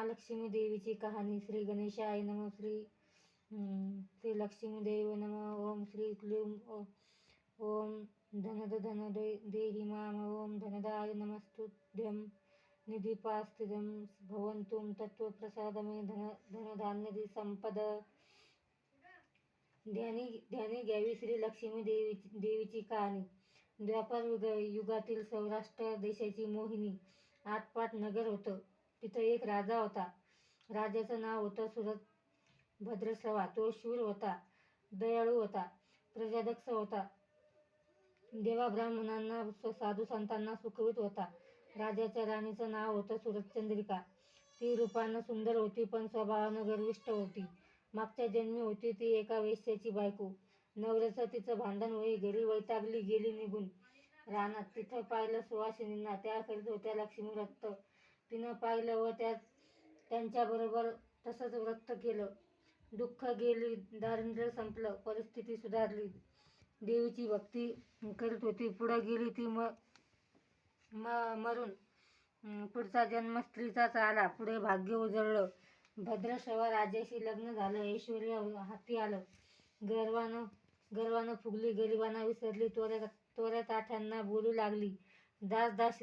महालक्ष्मी देवीची कहाणी. श्री गणेशाय नमः. श्री लक्ष्मी देव नमः. ओम श्री क्लीं ओम धनद देहि माम. ओम धनदाय नमस्तुभ्यं. निधिपास्तिदं भवन्तुं तत्त्वप्रसादमे धनधान्यदि संपद. ध्यानी घ्यावी श्री लक्ष्मी देवीची कहाणी. द्वापार युगातील सौराष्ट्र देशाची मोहिनी आटपाट नगर होतं. तिथं एक राजा होता. राजाचं नाव होतं सुरत भद्रश्रवा. तो शूर होता, दयाळू होता, प्रजादक्ष होता, देवा ब्राह्मणांना साधू संतांना सुखवित होता. राजाच्या राणीचं नाव होतं सुरतचंद्रिका. ती रूपानं सुंदर होती, पण स्वभावानं गर्विष्ठ होती. मागच्या जन्मी होती ती एका वेश्याची बायको. नवऱ्याचं तिचं भांडण होई घरी वैतागली गेली निघून रानात. तिथं पाहिलं सुवासिनींना, त्या करीत होत्या लक्ष्मी व्रत. तिनं पाहिलं व त्यांच्याबरोबर तसंच व्रत केलं. दुःख गेली, दारिद्र्य संपलं, परिस्थिती सुधारली. देवीची भक्ती करीत होती. पुढे गेली ती मरून. पुढचा जन्म स्त्रीचाच आला. पुढे भाग्य उजळलं. भद्रश्रवा राजाशी लग्न झालं. ऐश्वर्य हाती आलं. गर्वानं फुगली, गरिबांना विसरली, तोऱ्या ताठ्यांना बोलू लागली. दास